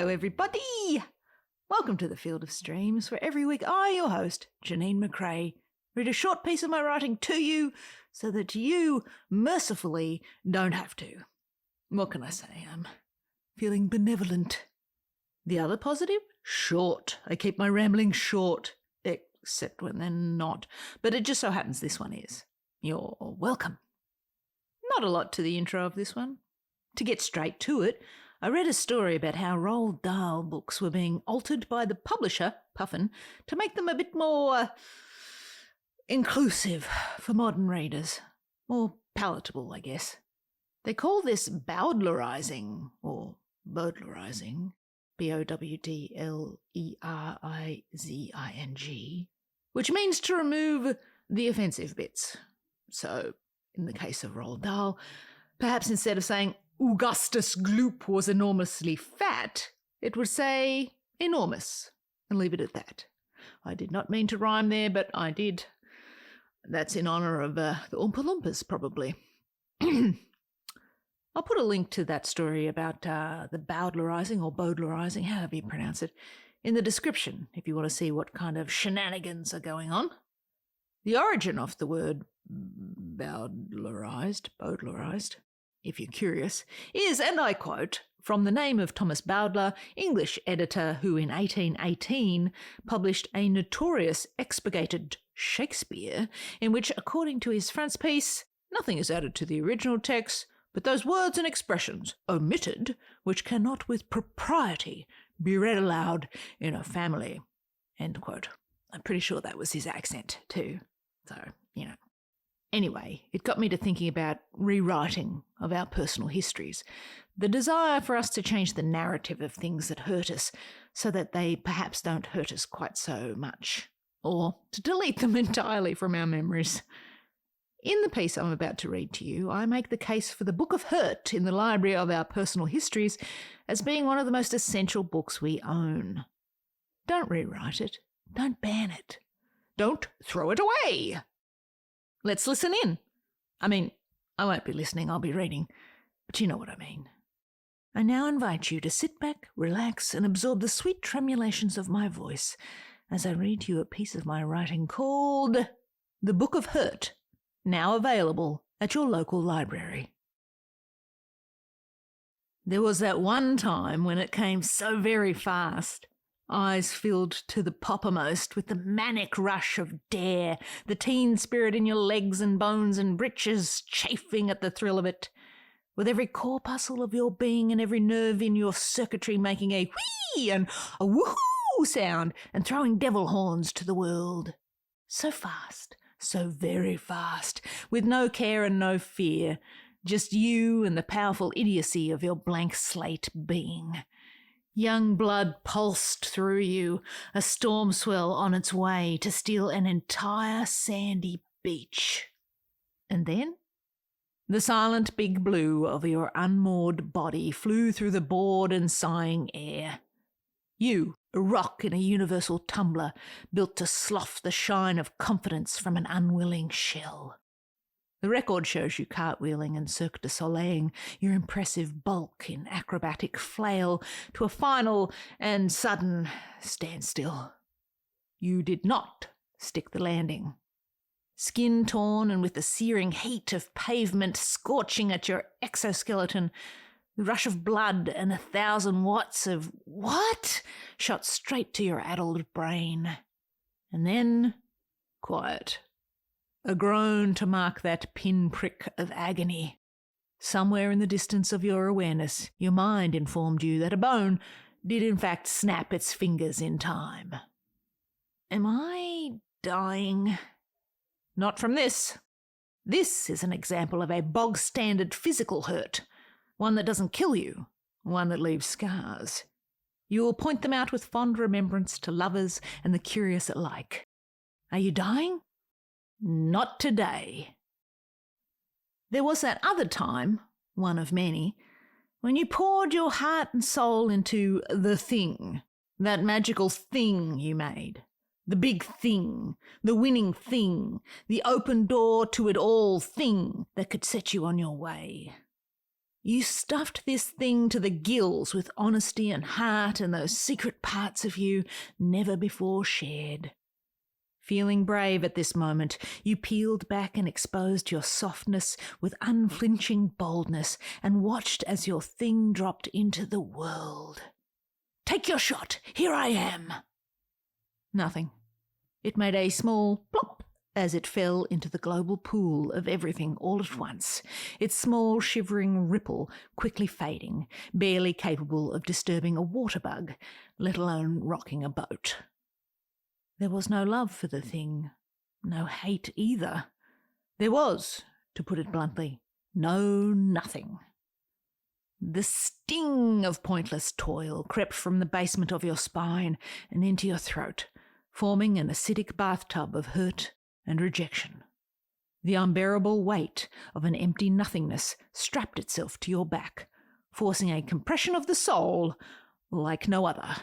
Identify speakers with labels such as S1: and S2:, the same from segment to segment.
S1: Hello, everybody. Welcome to the Field of Streams, where every week I, your host, Janeen McCrae, read a short piece of my writing to you so that you, mercifully, don't have to. What can I say? I'm feeling benevolent. The other positive? Short. I keep my rambling short, except when they're not. But it just so happens this one is. You're welcome. Not a lot to the intro of this one. To get straight to it, I read a story about how Roald Dahl books were being altered by the publisher, Puffin, to make them a bit more inclusive for modern readers. More palatable, I guess. They call this bowdlerizing, or bowdlerizing, B-O-W-D-L-E-R-I-Z-I-N-G, which means to remove the offensive bits. So, in the case of Roald Dahl, perhaps instead of saying Augustus Gloop was enormously fat, it would say enormous, and leave it at that. I did not mean to rhyme there, but I did. That's in honour of the Oompa Loompas, probably. I'll put a link to that story about the bowdlerizing or bowdlerizing, however you pronounce it, in the description if you want to see what kind of shenanigans are going on. The origin of the word bowdlerized, if you're curious, is, and I quote, from the name of Thomas Bowdler, English editor who in 1818 published a notorious expurgated Shakespeare, in which, according to his frontispiece, nothing is added to the original text but those words and expressions omitted which cannot with propriety be read aloud in a family. End quote. I'm pretty sure that was his accent too. So, you know. Anyway, it got me to thinking about rewriting of our personal histories, the desire for us to change the narrative of things that hurt us so that they perhaps don't hurt us quite so much, or to delete them entirely from our memories. In the piece I'm about to read to you, I make the case for the Book of Hurt in the library of our personal histories as being one of the most essential books we own. Don't rewrite it. Don't ban it. Don't throw it away. Let's listen in. I mean, I won't be listening, I'll be reading, but you know what I mean. I now invite you to sit back, relax, and absorb the sweet tremulations of my voice as I read to you a piece of my writing called The Book of Hurt, now available at your local library. There was that one time when it came so very fast, eyes filled to the poppermost with the manic rush of dare, the teen spirit in your legs and bones and breeches chafing at the thrill of it, with every corpuscle of your being and every nerve in your circuitry making a whee and a woohoo sound and throwing devil horns to the world. So fast, so very fast, with no care and no fear, just you and the powerful idiocy of your blank slate being. Young blood pulsed through you, a storm swell on its way to steal an entire sandy beach. And then the silent big blue of your unmoored body flew through the bored and sighing air. You, a rock in a universal tumbler, built to slough the shine of confidence from an unwilling shell. The record shows you cartwheeling and Cirque du Soleiling your impressive bulk in acrobatic flail to a final and sudden standstill. You did not stick the landing. Skin torn and with the searing heat of pavement scorching at your exoskeleton, the rush of blood and 1,000 watts of what shot straight to your addled brain. And then quiet. A groan to mark that pinprick of agony. Somewhere in the distance of your awareness, your mind informed you that a bone did in fact snap its fingers in time. Am I dying? Not from this. This is an example of a bog-standard physical hurt, one that doesn't kill you, one that leaves scars. You will point them out with fond remembrance to lovers and the curious alike. Are you dying? Not today. There was that other time, one of many, when you poured your heart and soul into the thing, that magical thing you made, the big thing, the winning thing, the open door to it all thing that could set you on your way. You stuffed this thing to the gills with honesty and heart and those secret parts of you never before shared. Feeling brave at this moment, you peeled back and exposed your softness with unflinching boldness and watched as your thing dropped into the world. Take your shot. Here I am. Nothing. It made a small plop as it fell into the global pool of everything all at once, its small shivering ripple quickly fading, barely capable of disturbing a water bug, let alone rocking a boat. There was no love for the thing, no hate either. There was, to put it bluntly, no nothing. The sting of pointless toil crept from the basement of your spine and into your throat, forming an acidic bathtub of hurt and rejection. The unbearable weight of an empty nothingness strapped itself to your back, forcing a compression of the soul like no other.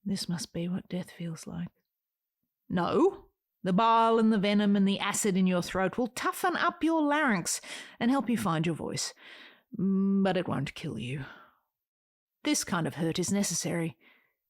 S1: This must be what death feels like. No, the bile and the venom and the acid in your throat will toughen up your larynx and help you find your voice, but it won't kill you. This kind of hurt is necessary.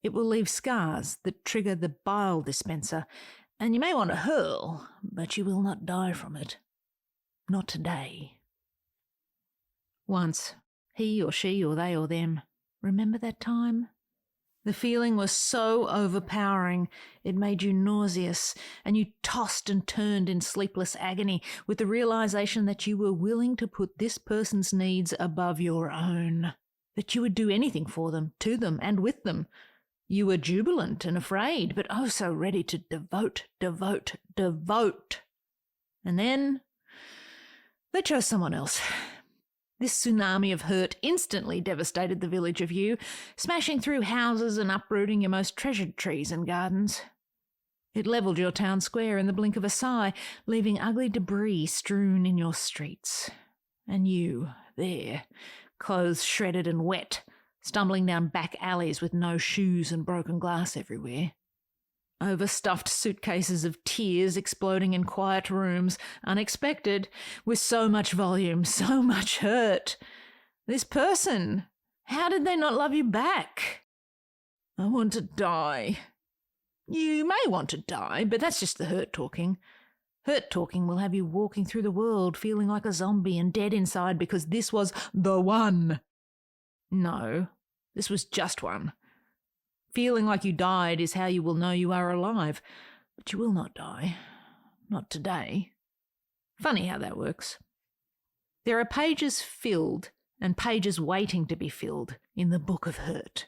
S1: It will leave scars that trigger the bile dispenser, and you may want to hurl, but you will not die from it. Not today. Once, he or she or they or them, remember that time? The feeling was so overpowering it made you nauseous, and you tossed and turned in sleepless agony with the realization that you were willing to put this person's needs above your own, that you would do anything for them, to them, and with them. You were jubilant and afraid, but oh so ready to devote. And then they chose someone else. This tsunami of hurt instantly devastated the village of you, smashing through houses and uprooting your most treasured trees and gardens. It levelled your town square in the blink of a sigh, leaving ugly debris strewn in your streets. And you, there, clothes shredded and wet, stumbling down back alleys with no shoes and broken glass everywhere. Overstuffed suitcases of tears exploding in quiet rooms, unexpected, with so much volume, so much hurt. This person, how did they not love you back? I want to die. You may want to die, but that's just the hurt talking. Hurt talking will have you walking through the world feeling like a zombie and dead inside because this was the one. No, this was just one. Feeling like you died is how you will know you are alive, but you will not die. Not today. Funny how that works. There are pages filled and pages waiting to be filled in the Book of Hurt.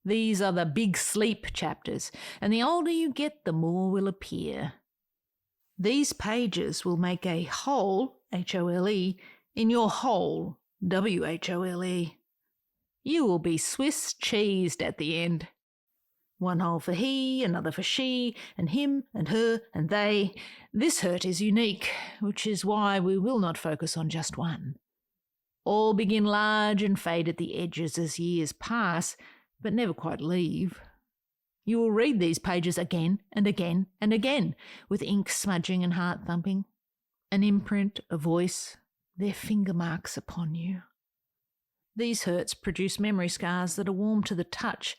S1: These are the big sleep chapters, and the older you get, the more will appear. These pages will make a hole, H-O-L-E, in your hole, W-H-O-L-E. You will be Swiss cheesed at the end. One hole for he, another for she, and him, and her, and they. This hurt is unique, which is why we will not focus on just one. All begin large and fade at the edges as years pass, but never quite leave. You will read these pages again and again and again, with ink smudging and heart thumping. An imprint, a voice, their finger marks upon you. These hurts produce memory scars that are warm to the touch,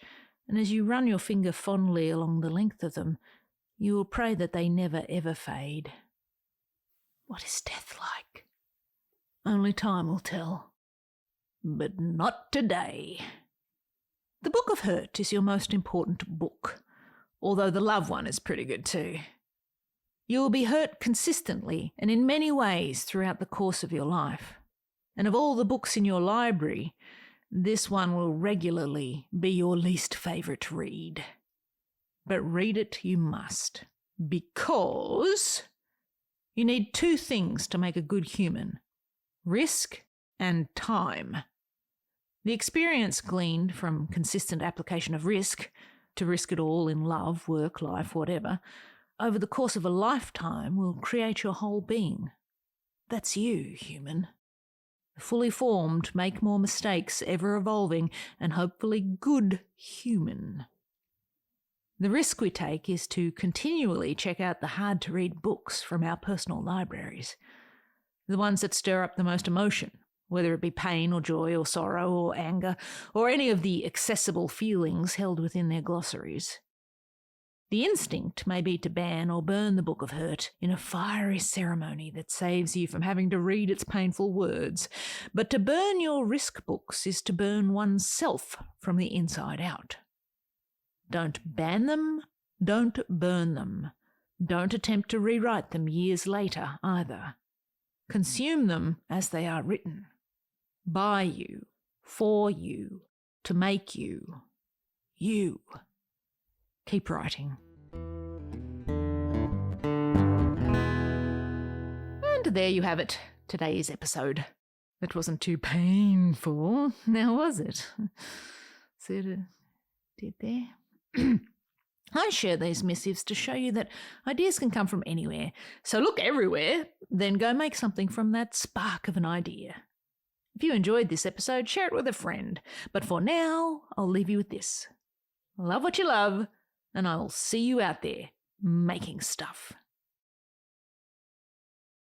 S1: and as you run your finger fondly along the length of them, you will pray that they never ever fade. What is death like? Only time will tell. But not today. The Book of Hurt is your most important book, although the love one is pretty good too. You will be hurt consistently and in many ways throughout the course of your life. And of all the books in your library, this one will regularly be your least favourite read. But read it you must, because you need two things to make a good human: risk and time. The experience gleaned from consistent application of risk, to risk it all in love, work, life, whatever, over the course of a lifetime will create your whole being. That's you, human. Fully formed, make more mistakes, ever evolving, and hopefully good human. The risk we take is to continually check out the hard-to-read books from our personal libraries, the ones that stir up the most emotion, whether it be pain or joy or sorrow or anger or any of the accessible feelings held within their glossaries. The instinct may be to ban or burn the Book of Hurt in a fiery ceremony that saves you from having to read its painful words, but to burn your risk books is to burn oneself from the inside out. Don't ban them, don't burn them. Don't attempt to rewrite them years later either. Consume them as they are written. By you, for you, to make you, you. Keep writing. And there you have it, today's episode. It wasn't too painful, now was it? See what it did there? I share these missives to show you that ideas can come from anywhere. So look everywhere, then go make something from that spark of an idea. If you enjoyed this episode, share it with a friend. But for now, I'll leave you with this. Love what you love, and I'll see you out there making stuff.